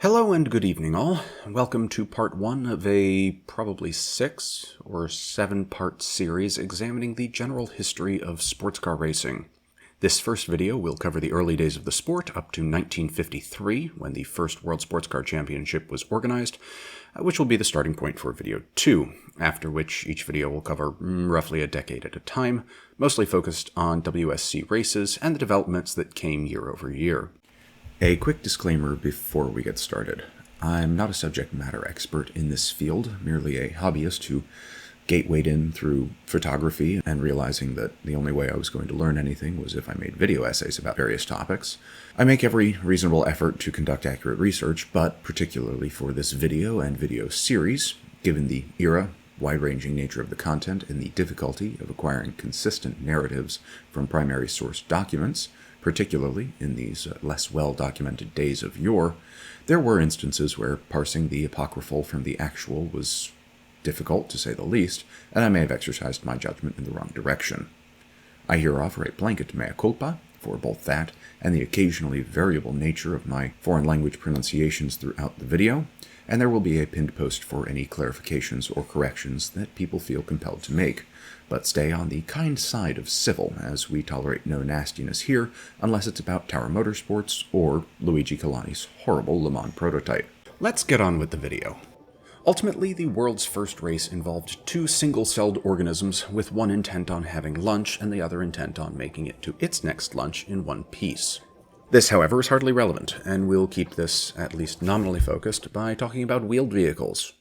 Hello and good evening all. Welcome to part one of a probably 6 or 7 part series examining the general history of sports car racing. This first video will cover the early days of the sport up to 1953 when the first World Sports Car Championship was organized, which will be the starting point for video 2, after which each video will cover roughly a decade at a time, mostly focused on WSC races and the developments that came year over year. A quick disclaimer before we get started. I'm not a subject matter expert in this field, merely a hobbyist who gatewayed in through photography and realizing that the only way I was going to learn anything was if I made video essays about various topics. I make every reasonable effort to conduct accurate research, but particularly for this video and video series, given the era, wide-ranging nature of the content, and the difficulty of acquiring consistent narratives from primary source documents, particularly in these less well-documented days of yore, there were instances where parsing the apocryphal from the actual was difficult, to say the least, and I may have exercised my judgment in the wrong direction. I here offer a blanket mea culpa for both that and the occasionally variable nature of my foreign language pronunciations throughout the video, and there will be a pinned post for any clarifications or corrections that people feel compelled to make. But stay on the kind side of civil, as we tolerate no nastiness here, unless it's about Tower Motorsports or Luigi Colani's horrible Le Mans prototype. Let's get on with the video. Ultimately, the world's first race involved 2 single-celled organisms with one intent on having lunch and the other intent on making it to its next lunch in one piece. This, however, is hardly relevant, and we'll keep this at least nominally focused by talking about wheeled vehicles.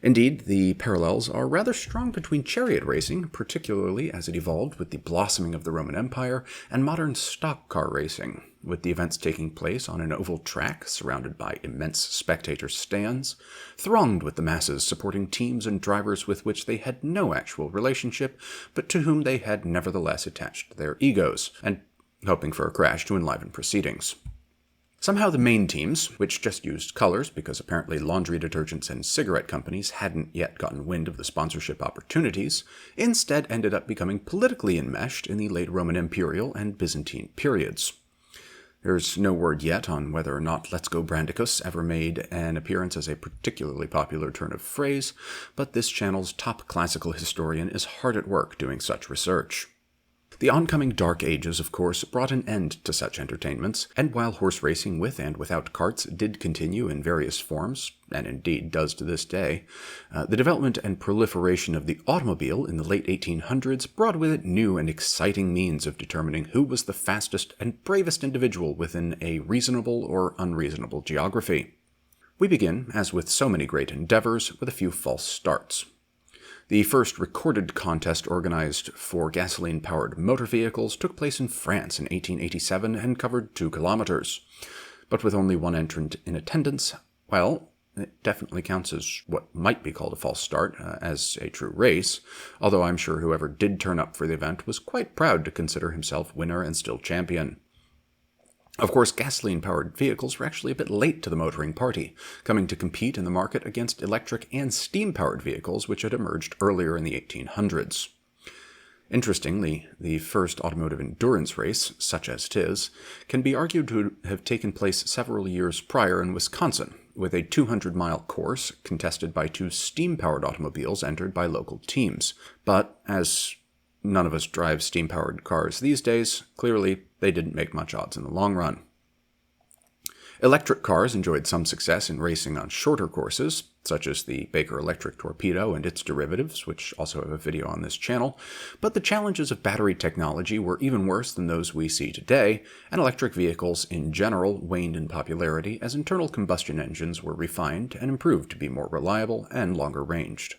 Indeed, the parallels are rather strong between chariot racing, particularly as it evolved with the blossoming of the Roman Empire, and modern stock car racing, with the events taking place on an oval track surrounded by immense spectator stands, thronged with the masses supporting teams and drivers with which they had no actual relationship, but to whom they had nevertheless attached their egos, and hoping for a crash to enliven proceedings. Somehow the main teams, which just used colors because apparently laundry detergents and cigarette companies hadn't yet gotten wind of the sponsorship opportunities, instead ended up becoming politically enmeshed in the late Roman Imperial and Byzantine periods. There's no word yet on whether or not Let's Go Brandicus ever made an appearance as a particularly popular turn of phrase, but this channel's top classical historian is hard at work doing such research. The oncoming Dark Ages, of course, brought an end to such entertainments, and while horse racing with and without carts did continue in various forms, and indeed does to this day, the development and proliferation of the automobile in the late 1800s brought with it new and exciting means of determining who was the fastest and bravest individual within a reasonable or unreasonable geography. We begin, as with so many great endeavors, with a few false starts. The first recorded contest organized for gasoline-powered motor vehicles took place in France in 1887 and covered 2 kilometers. But with only one entrant in attendance, well, it definitely counts as what might be called a false start, as a true race, although I'm sure whoever did turn up for the event was quite proud to consider himself winner and still champion. Of course, gasoline-powered vehicles were actually a bit late to the motoring party, coming to compete in the market against electric and steam-powered vehicles which had emerged earlier in the 1800s. Interestingly, the first automotive endurance race, such as 'tis, can be argued to have taken place several years prior in Wisconsin, with a 200-mile course contested by 2 steam-powered automobiles entered by local teams. But, as none of us drive steam-powered cars these days, clearly they didn't make much odds in the long run. Electric cars enjoyed some success in racing on shorter courses, such as the Baker Electric Torpedo and its derivatives, which also have a video on this channel, but the challenges of battery technology were even worse than those we see today, and electric vehicles in general waned in popularity as internal combustion engines were refined and improved to be more reliable and longer ranged.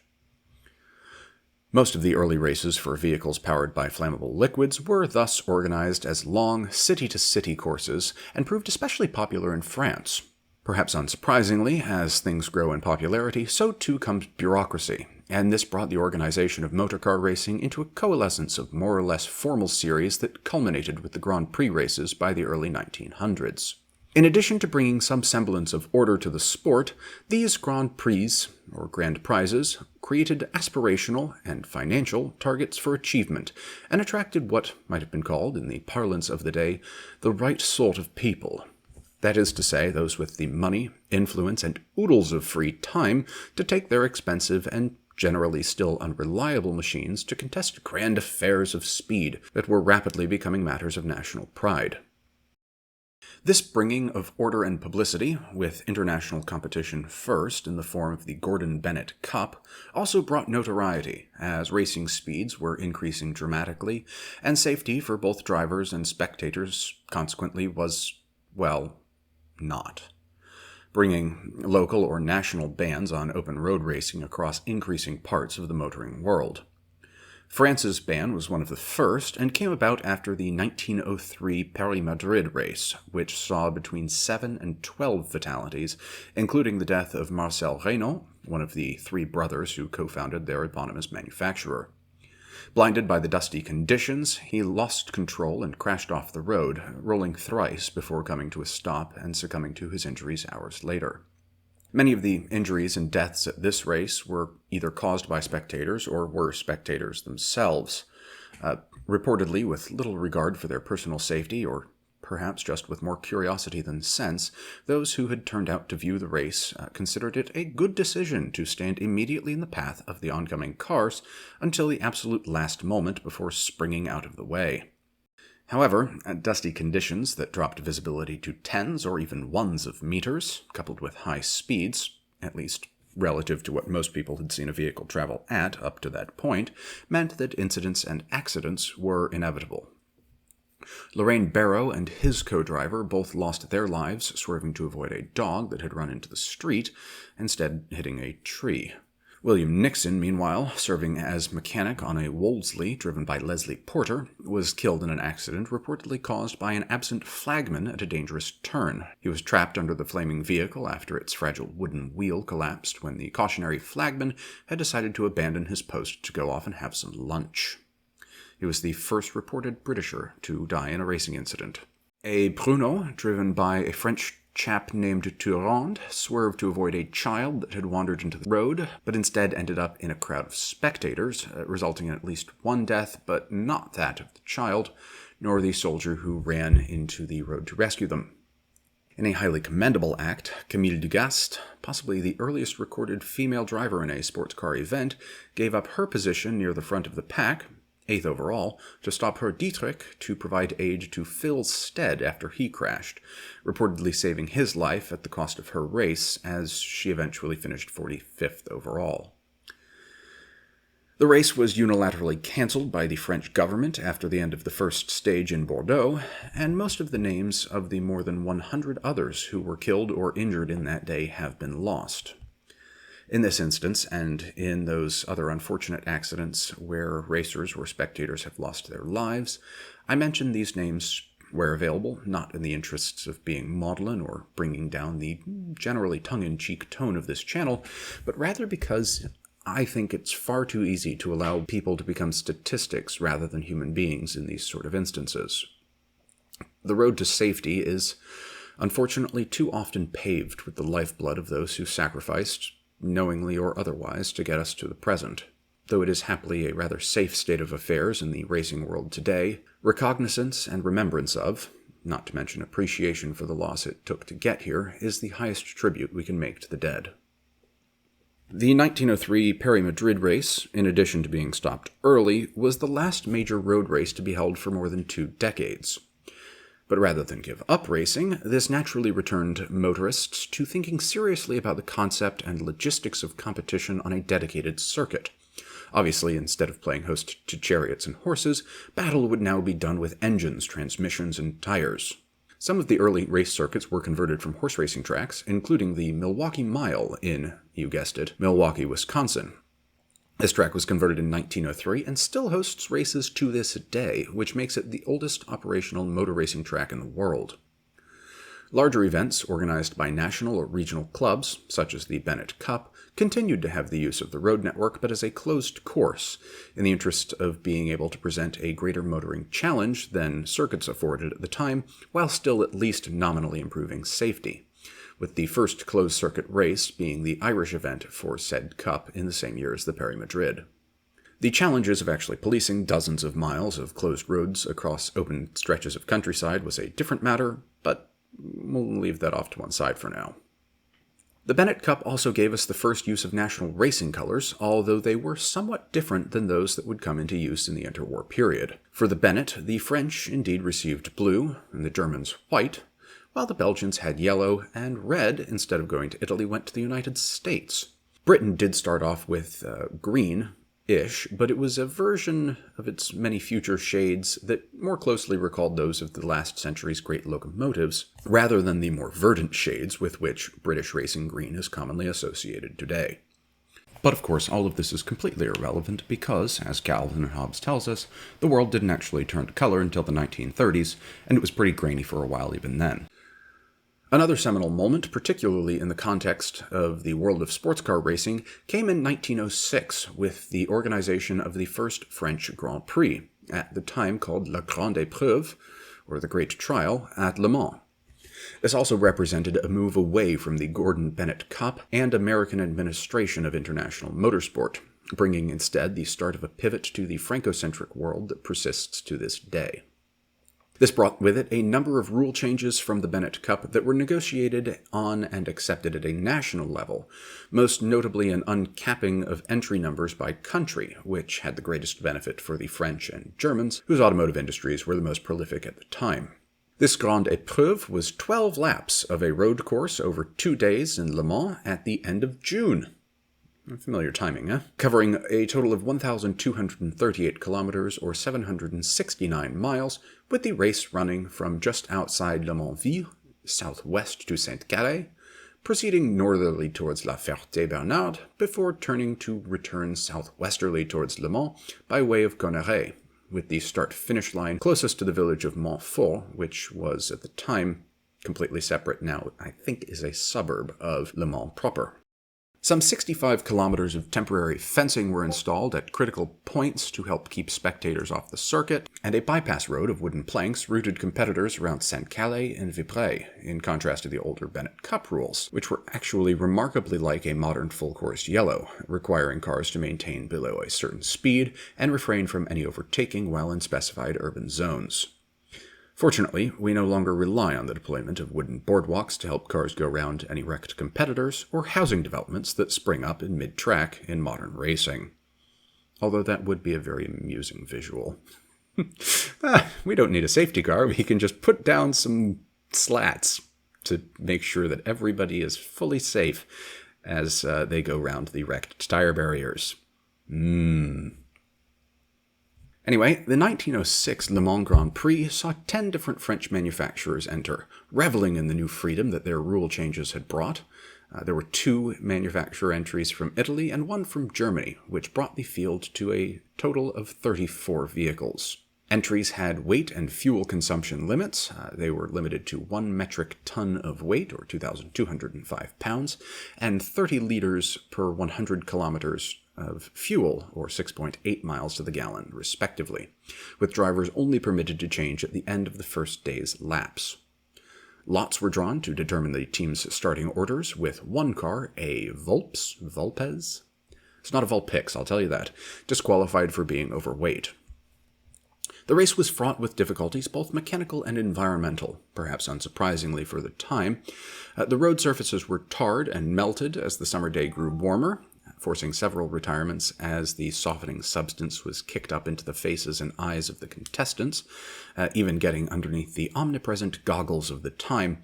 Most of the early races for vehicles powered by flammable liquids were thus organized as long, city-to-city courses and proved especially popular in France. Perhaps unsurprisingly, as things grow in popularity, so too comes bureaucracy, and this brought the organization of motorcar racing into a coalescence of more or less formal series that culminated with the Grand Prix races by the early 1900s. In addition to bringing some semblance of order to the sport, these Grand Prix, or Grand Prizes, created aspirational and financial targets for achievement, and attracted what might have been called, in the parlance of the day, the right sort of people. That is to say, those with the money, influence, and oodles of free time to take their expensive and generally still unreliable machines to contest grand affairs of speed that were rapidly becoming matters of national pride. This bringing of order and publicity, with international competition first in the form of the Gordon Bennett Cup, also brought notoriety, as racing speeds were increasing dramatically, and safety for both drivers and spectators consequently was, well, not. Bringing local or national bans on open road racing across increasing parts of the motoring world. France's ban was one of the first, and came about after the 1903 Paris-Madrid race, which saw between 7 and 12 fatalities, including the death of Marcel Renault, one of the three brothers who co-founded their eponymous manufacturer. Blinded by the dusty conditions, he lost control and crashed off the road, rolling thrice before coming to a stop and succumbing to his injuries hours later. Many of the injuries and deaths at this race were either caused by spectators or were spectators themselves, reportedly with little regard for their personal safety, or perhaps just with more curiosity than sense. Those who had turned out to view the race considered it a good decision to stand immediately in the path of the oncoming cars until the absolute last moment before springing out of the way. However, dusty conditions that dropped visibility to tens or even ones of meters, coupled with high speeds, at least relative to what most people had seen a vehicle travel at up to that point, meant that incidents and accidents were inevitable. Lorraine Barrow and his co-driver both lost their lives swerving to avoid a dog that had run into the street, instead hitting a tree. William Nixon, meanwhile, serving as mechanic on a Wolseley driven by Leslie Porter, was killed in an accident reportedly caused by an absent flagman at a dangerous turn. He was trapped under the flaming vehicle after its fragile wooden wheel collapsed when the cautionary flagman had decided to abandon his post to go off and have some lunch. He was the first reported Britisher to die in a racing incident. A Bruno, driven by a French chap named Turand, swerved to avoid a child that had wandered into the road, but instead ended up in a crowd of spectators, resulting in at least one death, but not that of the child, nor the soldier who ran into the road to rescue them. In a highly commendable act, Camille Dugast, possibly the earliest recorded female driver in a sports car event, gave up her position near the front of the pack, 8th overall, to stop her Dietrich to provide aid to Phil Stead after he crashed, reportedly saving his life at the cost of her race, as she eventually finished 45th overall. The race was unilaterally cancelled by the French government after the end of the first stage in Bordeaux, and most of the names of the more than 100 others who were killed or injured in that day have been lost. In this instance, and in those other unfortunate accidents where racers or spectators have lost their lives, I mention these names where available, not in the interests of being maudlin or bringing down the generally tongue-in-cheek tone of this channel, but rather because I think it's far too easy to allow people to become statistics rather than human beings in these sort of instances. The road to safety is, unfortunately, too often paved with the lifeblood of those who sacrificed, knowingly or otherwise, to get us to the present. Though it is happily a rather safe state of affairs in the racing world today, recognizance and remembrance of, not to mention appreciation for the loss it took to get here, is the highest tribute we can make to the dead. The 1903 Paris-Madrid race, in addition to being stopped early, was the last major road race to be held for more than 2 decades. But rather than give up racing, this naturally returned motorists to thinking seriously about the concept and logistics of competition on a dedicated circuit. Obviously, instead of playing host to chariots and horses, battle would now be done with engines, transmissions, and tires. Some of the early race circuits were converted from horse racing tracks, including the Milwaukee Mile in, you guessed it, Milwaukee, Wisconsin. This track was converted in 1903 and still hosts races to this day, which makes it the oldest operational motor racing track in the world. Larger events organized by national or regional clubs, such as the Bennett Cup, continued to have the use of the road network, but as a closed course, in the interest of being able to present a greater motoring challenge than circuits afforded at the time, while still at least nominally improving safety, with the first closed-circuit race being the Irish event for said cup in the same year as the Paris-Madrid. The challenges of actually policing dozens of miles of closed roads across open stretches of countryside was a different matter, but we'll leave that off to one side for now. The Bennett Cup also gave us the first use of national racing colors, although they were somewhat different than those that would come into use in the interwar period. For the Bennett, the French indeed received blue, and the Germans white, while the Belgians had yellow, and red, instead of going to Italy, went to the United States. Britain did start off with green-ish, but it was a version of its many future shades that more closely recalled those of the last century's great locomotives, rather than the more verdant shades with which British racing green is commonly associated today. But of course, all of this is completely irrelevant because, as Calvin and Hobbes tells us, the world didn't actually turn to color until the 1930s, and it was pretty grainy for a while even then. Another seminal moment, particularly in the context of the world of sports car racing, came in 1906 with the organization of the first French Grand Prix, at the time called La Grande Épreuve, or the Great Trial, at Le Mans. This also represented a move away from the Gordon Bennett Cup and American administration of international motorsport, bringing instead the start of a pivot to the Franco-centric world that persists to this day. This brought with it a number of rule changes from the Bennett Cup that were negotiated on and accepted at a national level, most notably an uncapping of entry numbers by country, which had the greatest benefit for the French and Germans, whose automotive industries were the most prolific at the time. This Grande Épreuve was 12 laps of a road course over 2 days in Le Mans at the end of June. Familiar timing, eh? Covering a total of 1,238 kilometers or 769 miles, with the race running from just outside Le Mansville, southwest to Saint-Calais, proceeding northerly towards La Ferté-Bernard, before turning to return southwesterly towards Le Mans by way of Conneray, with the start-finish line closest to the village of Montfort, which was at the time completely separate, now I think is a suburb of Le Mans proper. Some 65 kilometers of temporary fencing were installed at critical points to help keep spectators off the circuit, and a bypass road of wooden planks routed competitors around Saint-Calais and Vibré, in contrast to the older Bennett Cup rules, which were actually remarkably like a modern full-course yellow, requiring cars to maintain below a certain speed and refrain from any overtaking while in specified urban zones. Fortunately, we no longer rely on the deployment of wooden boardwalks to help cars go around any wrecked competitors or housing developments that spring up in mid-track in modern racing. Although that would be a very amusing visual. We don't need a safety car, we can just put down some slats to make sure that everybody is fully safe as they go round the wrecked tire barriers. Anyway, the 1906 Le Mans Grand Prix saw 10 different French manufacturers enter, reveling in the new freedom that their rule changes had brought. There were 2 manufacturer entries from Italy and 1 from Germany, which brought the field to a total of 34 vehicles. Entries had weight and fuel consumption limits. They were limited to 1 metric ton of weight, or 2,205 pounds, and 30 liters per 100 kilometers of fuel, or 6.8 miles to the gallon, respectively, with drivers only permitted to change at the end of the first day's laps. Lots were drawn to determine the team's starting orders, with 1 car, a Vulpes? It's not a Vulpix, I'll tell you that, disqualified for being overweight. The race was fraught with difficulties, both mechanical and environmental, perhaps unsurprisingly for the time. The road surfaces were tarred and melted as the summer day grew warmer, forcing several retirements as the softening substance was kicked up into the faces and eyes of the contestants, even getting underneath the omnipresent goggles of the time.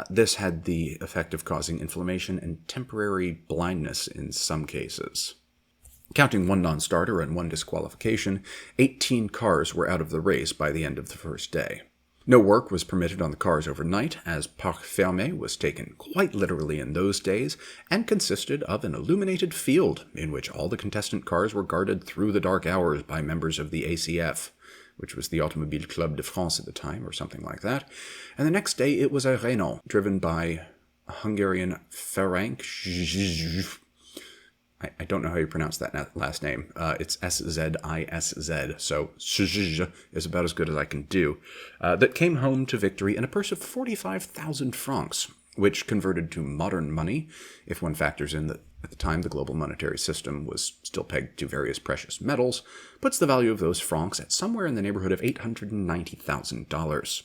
This had the effect of causing inflammation and temporary blindness in some cases. Counting 1 non-starter and 1 disqualification, 18 cars were out of the race by the end of the first day. No work was permitted on the cars overnight, as Parc Fermé was taken quite literally in those days, and consisted of an illuminated field in which all the contestant cars were guarded through the dark hours by members of the ACF, which was the Automobile Club de France at the time, or something like that. And the next day it was a Renault, driven by a Hungarian Ferenc. I don't know how you pronounce that last name. It's S-Z-I-S-Z, so is about as good as I can do. That came home to victory in a purse of 45,000 francs, which converted to modern money, if one factors in that at the time the global monetary system was still pegged to various precious metals, puts the value of those francs at somewhere in the neighborhood of $890,000.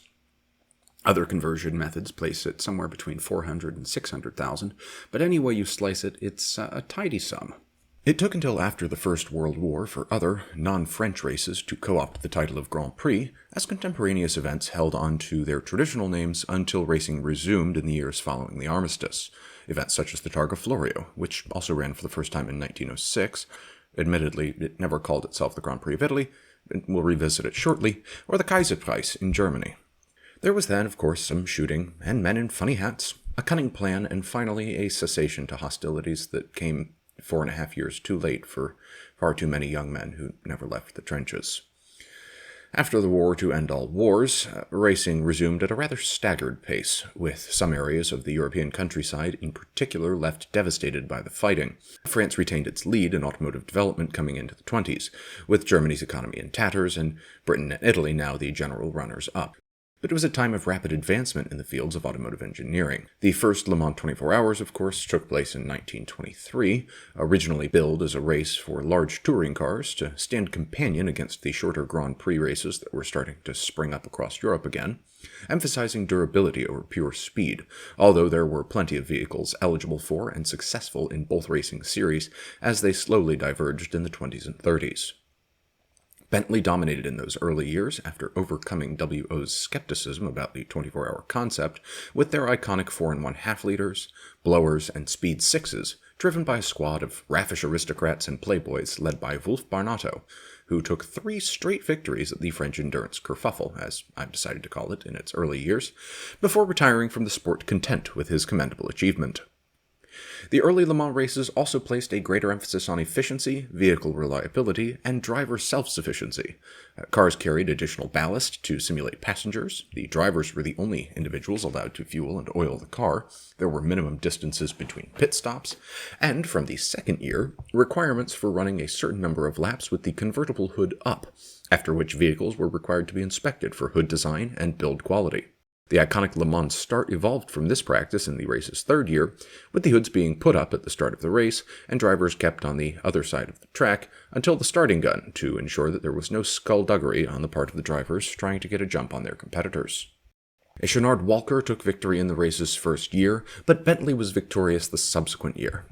Other conversion methods place it somewhere between 400 and 600,000, but any way you slice it, it's a tidy sum. It took until after the First World War for other, non-French races to co-opt the title of Grand Prix, as contemporaneous events held on to their traditional names until racing resumed in the years following the armistice. Events such as the Targa Florio, which also ran for the first time in 1906, admittedly it never called itself the Grand Prix of Italy, and we'll revisit it shortly, or the Kaiserpreis in Germany. There was then, of course, some shooting, and men in funny hats, a cunning plan, and finally a cessation to hostilities that came 4.5 years too late for far too many young men who never left the trenches. After the war to end all wars, racing resumed at a rather staggered pace, with some areas of the European countryside in particular left devastated by the fighting. France retained its lead in automotive development coming into the 20s, with Germany's economy in tatters and Britain and Italy now the general runners-up. But it was a time of rapid advancement in the fields of automotive engineering. The first Le Mans 24 Hours, of course, took place in 1923, originally billed as a race for large touring cars to stand companion against the shorter Grand Prix races that were starting to spring up across Europe again, emphasizing durability over pure speed, although there were plenty of vehicles eligible for and successful in both racing series as they slowly diverged in the 20s and 30s. Bentley dominated in those early years after overcoming WO's skepticism about the 24-hour concept with their iconic 4.5 liters, blowers, and Speed 6s, driven by a squad of raffish aristocrats and playboys led by Wolf Barnato, who took 3 straight victories at the French endurance kerfuffle, as I've decided to call it in its early years, before retiring from the sport content with his commendable achievement. The early Le Mans races also placed a greater emphasis on efficiency, vehicle reliability, and driver self-sufficiency. Cars carried additional ballast to simulate passengers. The drivers were the only individuals allowed to fuel and oil the car. There were minimum distances between pit stops. And from the second year, requirements for running a certain number of laps with the convertible hood up, after which vehicles were required to be inspected for hood design and build quality. The iconic Le Mans start evolved from this practice in the race's third year, with the hoods being put up at the start of the race and drivers kept on the other side of the track until the starting gun to ensure that there was no skullduggery on the part of the drivers trying to get a jump on their competitors. A Chenard Walker took victory in the race's first year, but Bentley was victorious the subsequent year.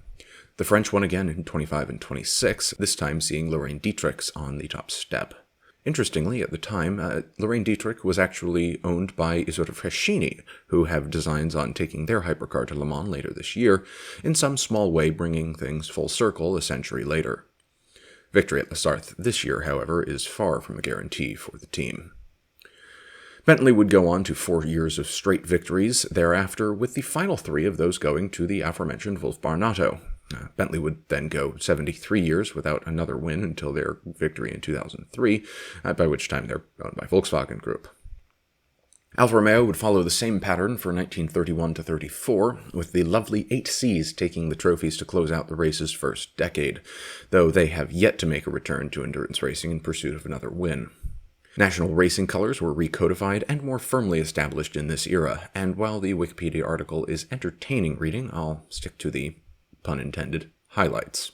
The French won again in 25 and 26, this time seeing Lorraine Dietrich's on the top step. Interestingly, at the time, Lorraine Dietrich was actually owned by Isotta Fraschini, who have designs on taking their hypercar to Le Mans later this year, in some small way bringing things full circle a century later. Victory at the Sarthe this year, however, is far from a guarantee for the team. Bentley would go on to 4 years of straight victories thereafter, with the final 3 of those going to the aforementioned Wolf Barnato. Bentley would then go 73 years without another win until their victory in 2003, by which time they're owned by Volkswagen Group. Alfa Romeo would follow the same pattern for 1931 to 34, with the lovely 8 Cs taking the trophies to close out the race's first decade, though they have yet to make a return to endurance racing in pursuit of another win. National racing colors were recodified and more firmly established in this era, and while the Wikipedia article is entertaining reading, I'll stick to the, pun intended, highlights.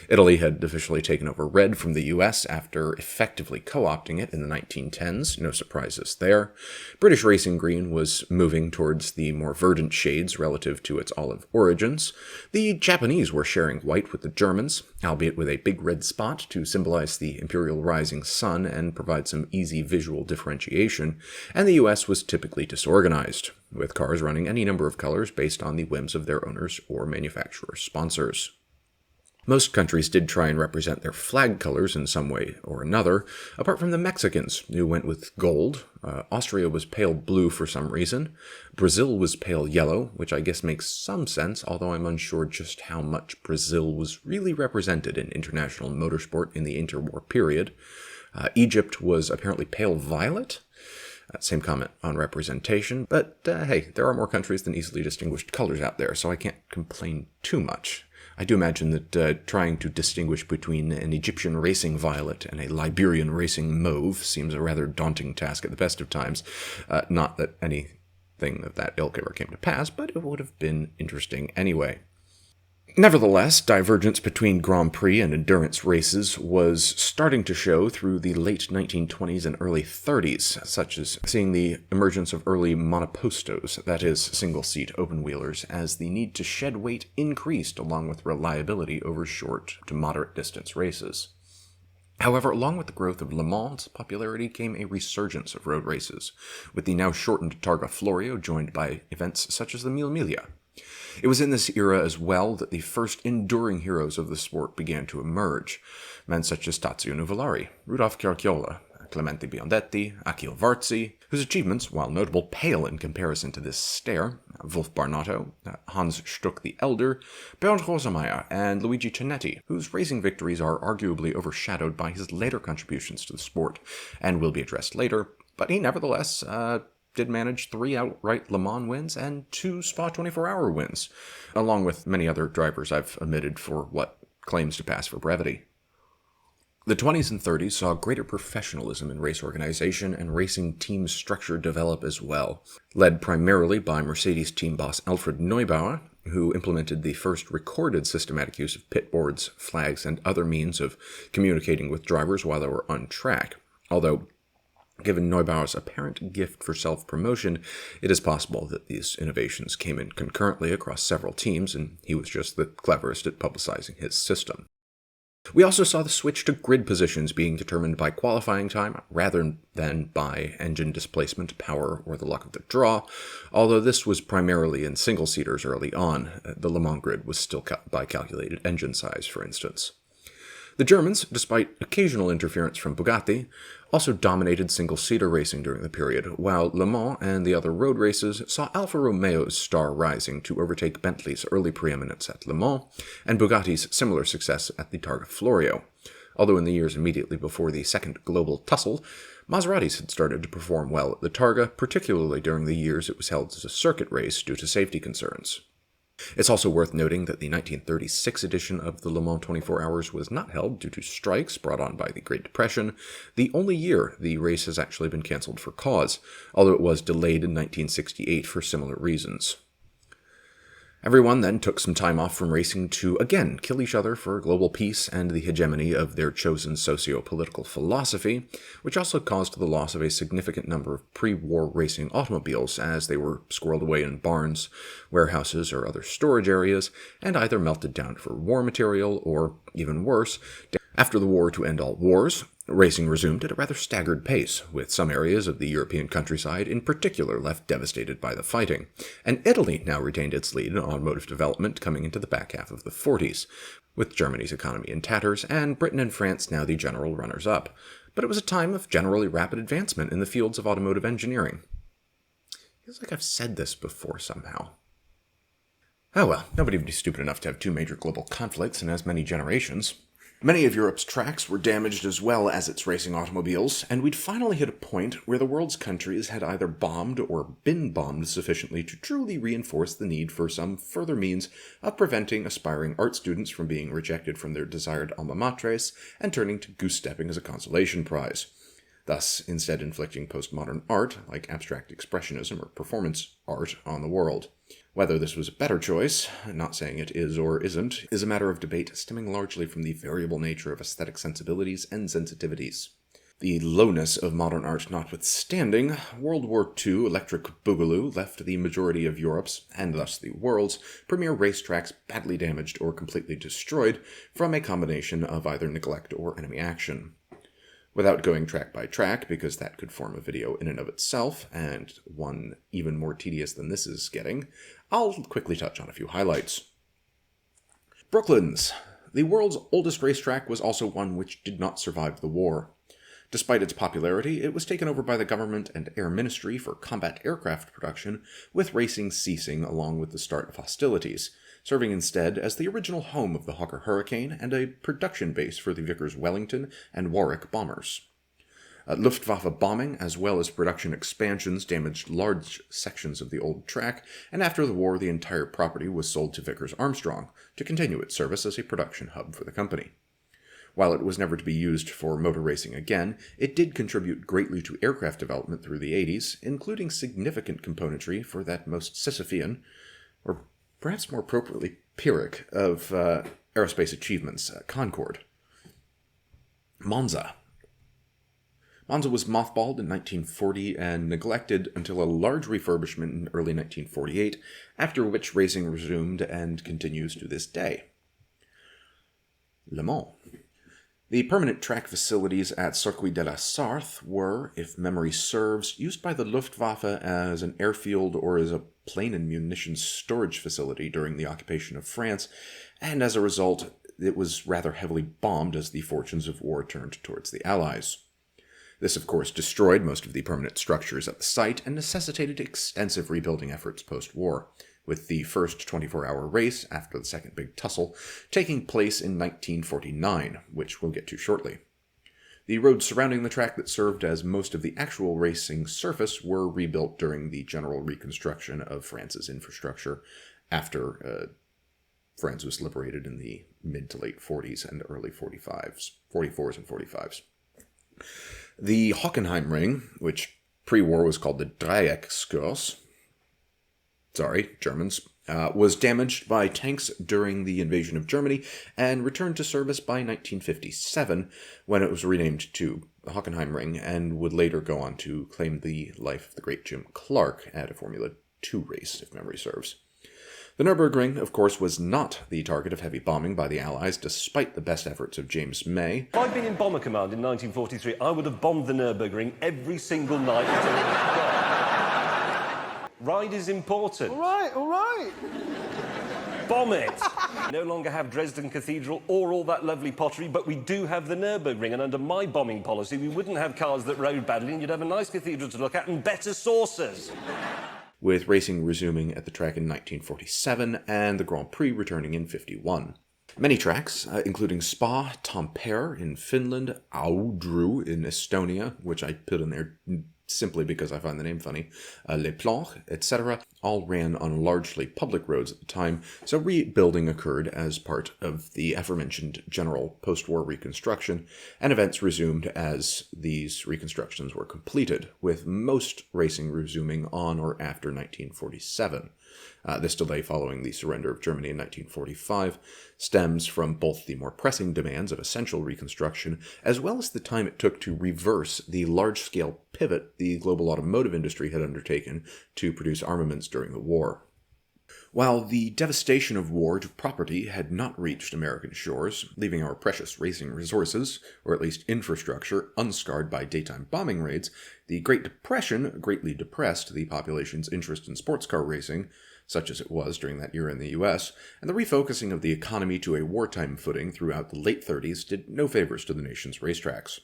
Italy had officially taken over red from the US after effectively co-opting it in the 1910s, no surprises there. British racing green was moving towards the more verdant shades relative to its olive origins. The Japanese were sharing white with the Germans, albeit with a big red spot to symbolize the imperial rising sun and provide some easy visual differentiation, and the US was typically disorganized, with cars running any number of colors based on the whims of their owners or manufacturer sponsors. Most countries did try and represent their flag colors in some way or another, apart from the Mexicans, who went with gold. Austria was pale blue for some reason. Brazil was pale yellow, which I guess makes some sense, although I'm unsure just how much Brazil was really represented in international motorsport in the interwar period. Egypt was apparently pale violet. Same comment on representation, but hey, there are more countries than easily distinguished colors out there, so I can't complain too much. I do imagine that trying to distinguish between an Egyptian racing violet and a Liberian racing mauve seems a rather daunting task at the best of times. Not that anything of that ilk ever came to pass, but it would have been interesting anyway. Nevertheless, divergence between Grand Prix and endurance races was starting to show through the late 1920s and early 30s, such as seeing the emergence of early monopostos, that is, single-seat open-wheelers, as the need to shed weight increased along with reliability over short to moderate distance races. However, along with the growth of Le Mans' popularity came a resurgence of road races, with the now shortened Targa Florio joined by events such as the Mille Miglia. It was in this era as well that the first enduring heroes of the sport began to emerge, men such as Tazio Nuvolari, Rudolf Caracciola, Clemente Biondetti, Achille Varzi, whose achievements, while notable, pale in comparison to this stare, Wolf Barnotto, Hans Stuck the Elder, Bernd Rosemeyer, and Luigi Cinetti, whose racing victories are arguably overshadowed by his later contributions to the sport, and will be addressed later, but he nevertheless did manage 3 outright Le Mans wins and 2 Spa 24-hour wins, along with many other drivers I've omitted for what claims to pass for brevity. The 20s and 30s saw greater professionalism in race organization and racing team structure develop as well, led primarily by Mercedes team boss Alfred Neubauer, who implemented the first recorded systematic use of pit boards, flags, and other means of communicating with drivers while they were on track, although given Neubauer's apparent gift for self-promotion, it is possible that these innovations came in concurrently across several teams, and he was just the cleverest at publicizing his system. We also saw the switch to grid positions being determined by qualifying time rather than by engine displacement, power, or the luck of the draw, although this was primarily in single-seaters early on. The Le Mans grid was still cut by calculated engine size, for instance. The Germans, despite occasional interference from Bugatti, also dominated single-seater racing during the period, while Le Mans and the other road races saw Alfa Romeo's star rising to overtake Bentley's early preeminence at Le Mans, and Bugatti's similar success at the Targa Florio. Although in the years immediately before the second global tussle, Maseratis had started to perform well at the Targa, particularly during the years it was held as a circuit race due to safety concerns. It's also worth noting that the 1936 edition of the Le Mans 24 Hours was not held due to strikes brought on by the Great Depression, the only year the race has actually been cancelled for cause, although it was delayed in 1968 for similar reasons. Everyone then took some time off from racing to, again, kill each other for global peace and the hegemony of their chosen socio-political philosophy, which also caused the loss of a significant number of pre-war racing automobiles as they were squirreled away in barns, warehouses, or other storage areas, and either melted down for war material or, even worse, after the war to end all wars, racing resumed at a rather staggered pace, with some areas of the European countryside in particular left devastated by the fighting, and Italy now retained its lead in automotive development coming into the back half of the 40s, with Germany's economy in tatters, and Britain and France now the general runners-up. But it was a time of generally rapid advancement in the fields of automotive engineering. Feels like I've said this before somehow. Oh well, nobody would be stupid enough to have 2 major global conflicts in as many generations. Many of Europe's tracks were damaged as well as its racing automobiles, and we'd finally hit a point where the world's countries had either bombed or been bombed sufficiently to truly reinforce the need for some further means of preventing aspiring art students from being rejected from their desired alma matres and turning to goose-stepping as a consolation prize, thus instead inflicting postmodern art, like abstract expressionism or performance art, on the world. Whether this was a better choice, not saying it is or isn't, is a matter of debate stemming largely from the variable nature of aesthetic sensibilities and sensitivities. The lowness of modern art notwithstanding, World War II electric boogaloo left the majority of Europe's, and thus the world's, premier racetracks badly damaged or completely destroyed from a combination of either neglect or enemy action. Without going track by track, because that could form a video in and of itself, and one even more tedious than this is getting, I'll quickly touch on a few highlights. Brooklands. The world's oldest racetrack was also one which did not survive the war. Despite its popularity, it was taken over by the government and Air Ministry for combat aircraft production, with racing ceasing along with the start of hostilities, serving instead as the original home of the Hawker Hurricane and a production base for the Vickers Wellington and Warwick bombers. Luftwaffe bombing, as well as production expansions, damaged large sections of the old track, and after the war the entire property was sold to Vickers Armstrong to continue its service as a production hub for the company. While it was never to be used for motor racing again, it did contribute greatly to aircraft development through the 80s, including significant componentry for that most Sisyphean, or perhaps more appropriately Pyrrhic, of aerospace achievements, Concorde. Monza. Monza was mothballed in 1940 and neglected until a large refurbishment in early 1948, after which racing resumed and continues to this day. Le Mans. The permanent track facilities at Circuit de la Sarthe were, if memory serves, used by the Luftwaffe as an airfield or as a plane and munitions storage facility during the occupation of France, and as a result, it was rather heavily bombed as the fortunes of war turned towards the Allies. This, of course, destroyed most of the permanent structures at the site and necessitated extensive rebuilding efforts post-war, with the first 24-hour race, after the second big tussle, taking place in 1949, which we'll get to shortly. The roads surrounding the track that served as most of the actual racing surface were rebuilt during the general reconstruction of France's infrastructure after France was liberated in the mid to late 40s and early 44s and 45s. The Hockenheim Ring, which pre-war was called the Dreieckskurs, Germans, was damaged by tanks during the invasion of Germany and returned to service by 1957, when it was renamed to the Hockenheim Ring and would later go on to claim the life of the great Jim Clark at a Formula 2 race, if memory serves. The Nürburgring, of course, was not the target of heavy bombing by the Allies, despite the best efforts of James May. If I'd been in Bomber Command in 1943, I would have bombed the Nürburgring every single night until it was gone. Ride is important. All right. Bomb it! We no longer have Dresden Cathedral or all that lovely pottery, but we do have the Nürburgring, and under my bombing policy, we wouldn't have cars that rode badly, and you'd have a nice cathedral to look at and better saucers. With racing resuming at the track in 1947 and the Grand Prix returning in 51. Many tracks, including Spa, Tampere in Finland, Audru in Estonia, which I put in there simply because I find the name funny, Les Planches, etc., all ran on largely public roads at the time, so rebuilding occurred as part of the aforementioned general post-war reconstruction, and events resumed as these reconstructions were completed, with most racing resuming on or after 1947. This delay following the surrender of Germany in 1945 stems from both the more pressing demands of essential reconstruction, as well as the time it took to reverse the large-scale pivot the global automotive industry had undertaken to produce armaments during the war. While the devastation of war to property had not reached American shores, leaving our precious racing resources, or at least infrastructure, unscarred by daytime bombing raids, the Great Depression greatly depressed the population's interest in sports car racing, such as it was during that era in the US, and the refocusing of the economy to a wartime footing throughout the late 30s did no favors to the nation's racetracks.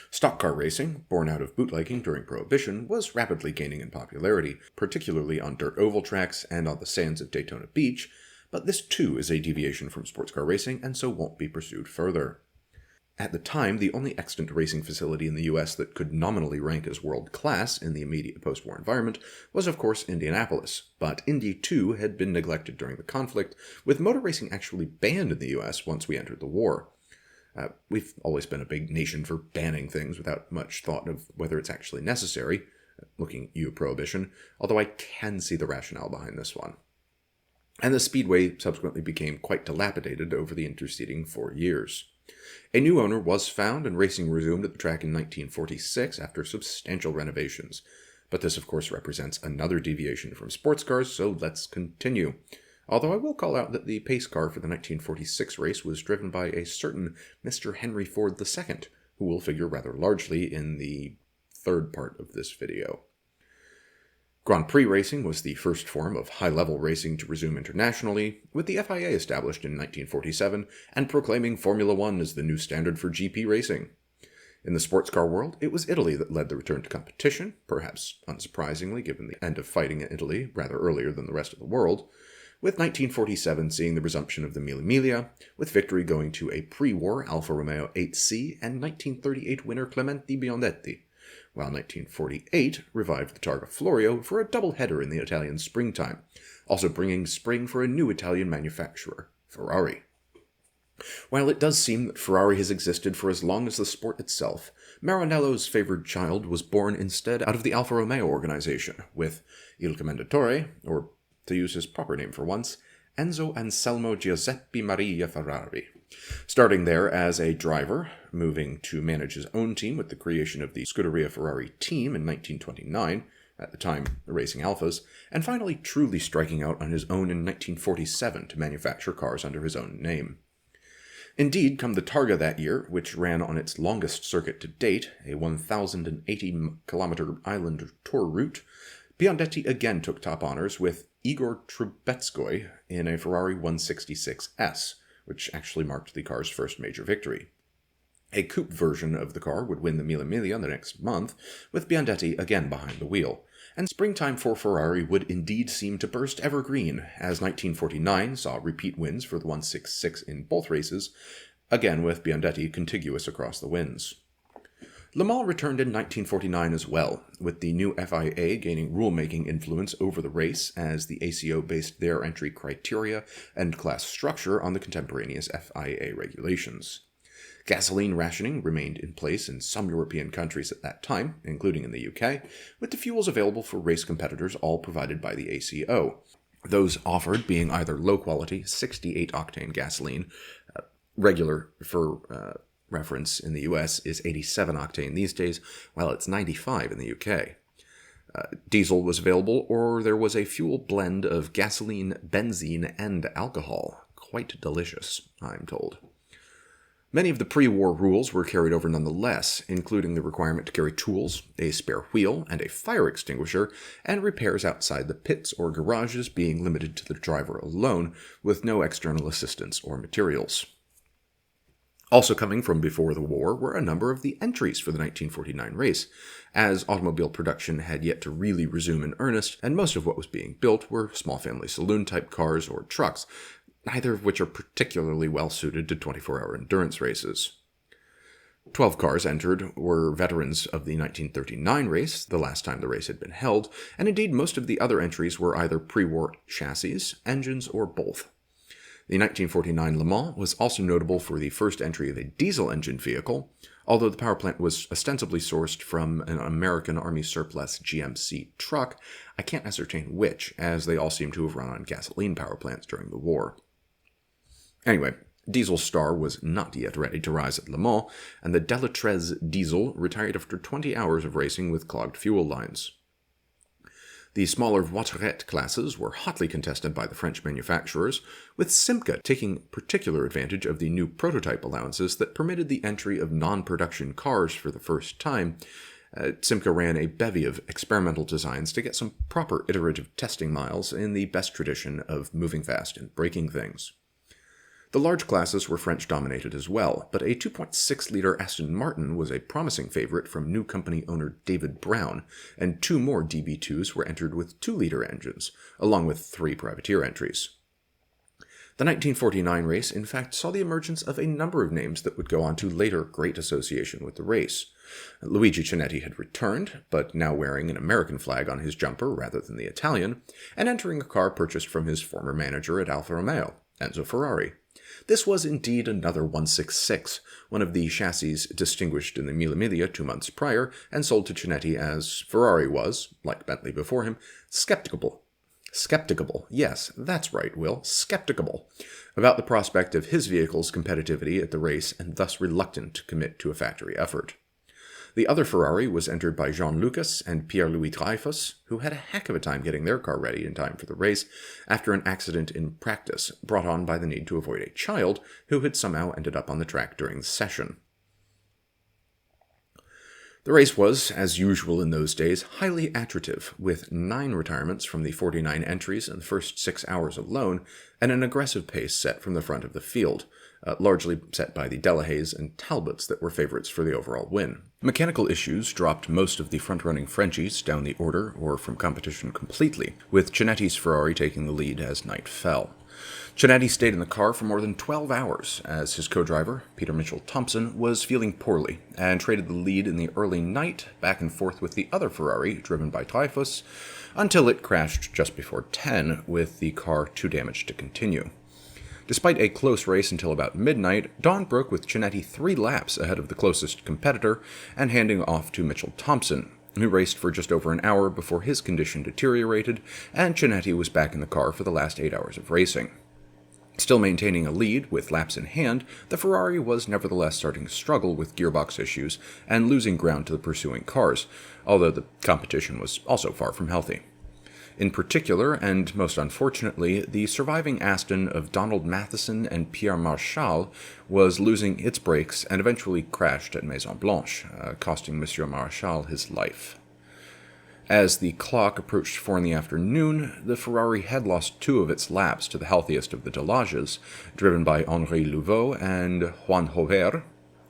Stock car racing, born out of bootlegging during Prohibition, was rapidly gaining in popularity, particularly on dirt oval tracks and on the sands of Daytona Beach, but this too is a deviation from sports car racing and so won't be pursued further. At the time, the only extant racing facility in the US that could nominally rank as world-class in the immediate post-war environment was, of course, Indianapolis, but Indy too had been neglected during the conflict, with motor racing actually banned in the US once we entered the war. We've always been a big nation for banning things without much thought of whether it's actually necessary, looking at you Prohibition, although I can see the rationale behind this one. And the speedway subsequently became quite dilapidated over the interceding 4 years. A new owner was found and racing resumed at the track in 1946 after substantial renovations. But this, of course, represents another deviation from sports cars, so let's continue. Although I will call out that the pace car for the 1946 race was driven by a certain Mr. Henry Ford II, who will figure rather largely in the third part of this video. Grand Prix racing was the first form of high-level racing to resume internationally, with the FIA established in 1947 and proclaiming Formula One as the new standard for GP racing. In the sports car world, it was Italy that led the return to competition, perhaps unsurprisingly given the end of fighting in Italy rather earlier than the rest of the world, with 1947 seeing the resumption of the Mille Miglia, with victory going to a pre-war Alfa Romeo 8C and 1938 winner Clemente Biondetti, while 1948 revived the Targa Florio for a double-header in the Italian springtime, also bringing spring for a new Italian manufacturer, Ferrari. While it does seem that Ferrari has existed for as long as the sport itself, Maranello's favored child was born instead out of the Alfa Romeo organization, with Il Commendatore, or to use his proper name for once, Enzo Anselmo Giuseppe Maria Ferrari. Starting there as a driver, moving to manage his own team with the creation of the Scuderia Ferrari team in 1929, at the time the Racing Alphas, and finally truly striking out on his own in 1947 to manufacture cars under his own name. Indeed, come the Targa that year, which ran on its longest circuit to date, a 1,080-kilometer island tour route, Biondetti again took top honors with Igor Trubetskoy in a Ferrari 166S, which actually marked the car's first major victory. A coupe version of the car would win the Mille Miglia the next month, with Biondetti again behind the wheel. And springtime for Ferrari would indeed seem to burst evergreen, as 1949 saw repeat wins for the 166 in both races, again with Biondetti contiguous across the wins. Le Mans returned in 1949 as well, with the new FIA gaining rulemaking influence over the race as the ACO based their entry criteria and class structure on the contemporaneous FIA regulations. Gasoline rationing remained in place in some European countries at that time, including in the UK, with the fuels available for race competitors all provided by the ACO. Those offered being either low-quality 68-octane gasoline, regular for reference in the US is 87-octane these days, while it's 95 in the UK. Diesel was available, or there was a fuel blend of gasoline, benzene, and alcohol. Quite delicious, I'm told. Many of the pre-war rules were carried over nonetheless, including the requirement to carry tools, a spare wheel, and a fire extinguisher, and repairs outside the pits or garages being limited to the driver alone, with no external assistance or materials. Also coming from before the war were a number of the entries for the 1949 race, as automobile production had yet to really resume in earnest, and most of what was being built were small family saloon-type cars or trucks, neither of which are particularly well suited to 24-hour endurance races. 12 cars entered were veterans of the 1939 race, the last time the race had been held, and indeed most of the other entries were either pre-war chassis, engines, or both. The 1949 Le Mans was also notable for the first entry of a diesel-engine vehicle, although the power plant was ostensibly sourced from an American Army surplus GMC truck. I can't ascertain which, as they all seem to have run on gasoline power plants during the war. Anyway, Diesel's star was not yet ready to rise at Le Mans, and the Delattrez Diesel retired after 20 hours of racing with clogged fuel lines. The smaller Voiturette classes were hotly contested by the French manufacturers, with Simca taking particular advantage of the new prototype allowances that permitted the entry of non-production cars for the first time. Simca ran a bevy of experimental designs to get some proper iterative testing miles in the best tradition of moving fast and breaking things. The large classes were French-dominated as well, but a 2.6-liter Aston Martin was a promising favorite from new company owner David Brown, and 2 more DB2s were entered with 2-liter engines, along with 3 privateer entries. The 1949 race, in fact, saw the emergence of a number of names that would go on to later great association with the race. Luigi Cinetti had returned, but now wearing an American flag on his jumper rather than the Italian, and entering a car purchased from his former manager at Alfa Romeo, Enzo Ferrari. This was indeed another 166, one of the chassis distinguished in the Mille Miglia 2 months prior, and sold to Cinetti as Ferrari was, like Bentley before him, skeptical, yes, that's right, Will, skeptical, about the prospect of his vehicle's competitivity at the race, and thus reluctant to commit to a factory effort. The other Ferrari was entered by Jean Lucas and Pierre-Louis Dreyfus, who had a heck of a time getting their car ready in time for the race after an accident in practice brought on by the need to avoid a child who had somehow ended up on the track during the session. The race was, as usual in those days, highly attritive, with 9 retirements from the 49 entries in the first 6 hours alone, and an aggressive pace set from the front of the field, largely set by the Delahaye's and Talbots that were favorites for the overall win. Mechanical issues dropped most of the front-running Frenchies down the order or from competition completely, with Cinetti's Ferrari taking the lead as night fell. Cinetti stayed in the car for more than 12 hours, as his co-driver, Peter Mitchell-Thompson, was feeling poorly, and traded the lead in the early night back and forth with the other Ferrari, driven by Dreyfus, until it crashed just before 10, with the car too damaged to continue. Despite a close race until about midnight, dawn broke with Cinetti 3 laps ahead of the closest competitor and handing off to Mitchell-Thompson, who raced for just over an hour before his condition deteriorated, and Chinetti was back in the car for the last 8 hours of racing. Still maintaining a lead with laps in hand, the Ferrari was nevertheless starting to struggle with gearbox issues and losing ground to the pursuing cars, although the competition was also far from healthy. In particular, and most unfortunately, the surviving Aston of Donald Matheson and Pierre Marchal was losing its brakes and eventually crashed at Maison Blanche, costing Monsieur Marchal his life. As the clock approached 4 in the afternoon, the Ferrari had lost 2 of its laps to the healthiest of the Delages, driven by Henri Louveau and Juan Jover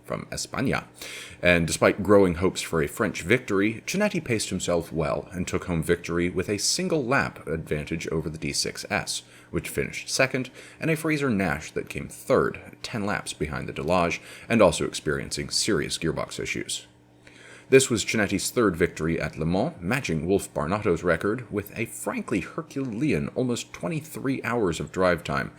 from España, and despite growing hopes for a French victory, Chinetti paced himself well and took home victory with a single lap advantage over the D6S, which finished second, and a Fraser Nash that came third, 10 laps behind the Delage, and also experiencing serious gearbox issues. This was Chinetti's 3rd victory at Le Mans, matching Wolf Barnotto's record with a frankly Herculean almost 23 hours of drive time,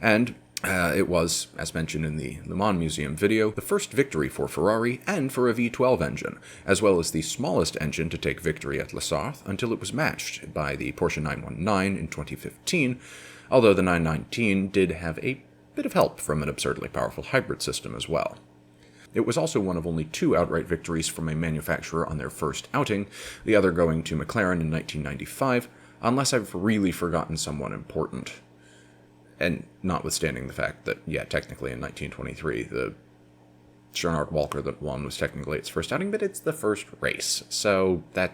and it was, as mentioned in the Le Mans Museum video, the first victory for Ferrari and for a V12 engine, as well as the smallest engine to take victory at Les Arts until it was matched by the Porsche 919 in 2015, although the 919 did have a bit of help from an absurdly powerful hybrid system as well. It was also one of only 2 outright victories from a manufacturer on their first outing, the other going to McLaren in 1995, unless I've really forgotten someone important. And notwithstanding the fact that, technically in 1923, the Gernard Walker that won was technically its first outing, but it's the first race. So that,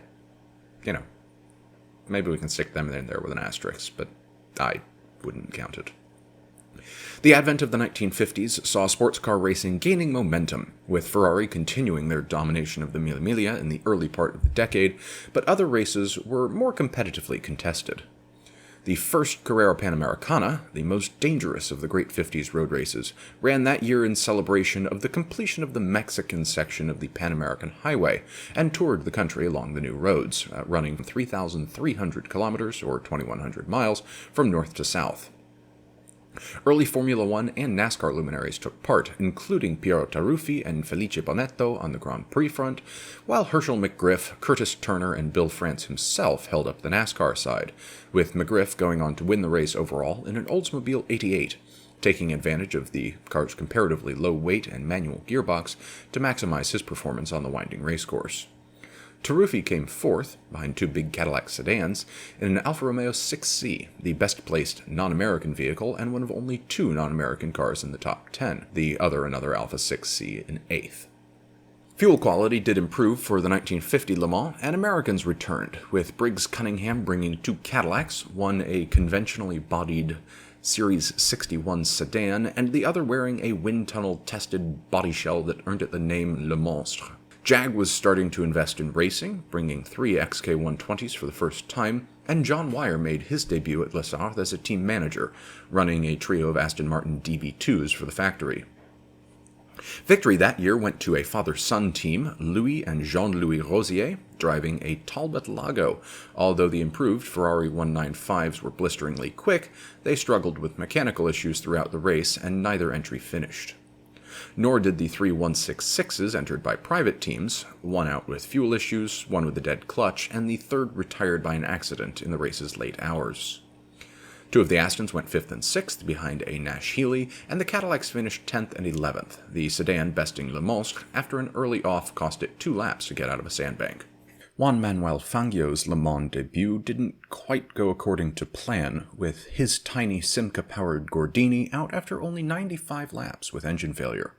maybe we can stick them in there with an asterisk, but I wouldn't count it. The advent of the 1950s saw sports car racing gaining momentum, with Ferrari continuing their domination of the Mille Miglia in the early part of the decade, but other races were more competitively contested. The first Carrera Panamericana, the most dangerous of the great 50s road races, ran that year in celebration of the completion of the Mexican section of the Pan American Highway, and toured the country along the new roads, running 3,300 kilometers, or 2,100 miles, from north to south. Early Formula One and NASCAR luminaries took part, including Piero Taruffi and Felice Bonetto on the Grand Prix front, while Herschel McGriff, Curtis Turner, and Bill France himself held up the NASCAR side, with McGriff going on to win the race overall in an Oldsmobile 88, taking advantage of the car's comparatively low weight and manual gearbox to maximize his performance on the winding racecourse. Taruffi came 4th, behind 2 big Cadillac sedans, in an Alfa Romeo 6C, the best-placed non-American vehicle and one of only 2 non-American cars in the top 10, the other another Alfa 6C in 8th. Fuel quality did improve for the 1950 Le Mans, and Americans returned, with Briggs Cunningham bringing 2 Cadillacs, one a conventionally bodied Series 61 sedan, and the other wearing a wind tunnel-tested body shell that earned it the name Le Monstre. Jag was starting to invest in racing, bringing 3 XK120s for the first time, and John Wyer made his debut at Les Arts as a team manager, running a trio of Aston Martin DB2s for the factory. Victory that year went to a father-son team, Louis and Jean-Louis Rosier, driving a Talbot Lago. Although the improved Ferrari 195s were blisteringly quick, they struggled with mechanical issues throughout the race, and neither entry finished. Nor did the 3 166s entered by private teams, one out with fuel issues, one with a dead clutch, and the third retired by an accident in the race's late hours. 2 of the Astons went 5th and 6th behind a Nash Healey, and the Cadillacs finished 10th and 11th, the sedan besting Le Monstre after an early off cost it 2 laps to get out of a sandbank. Juan Manuel Fangio's Le Mans debut didn't quite go according to plan, with his tiny Simca-powered Gordini out after only 95 laps with engine failure.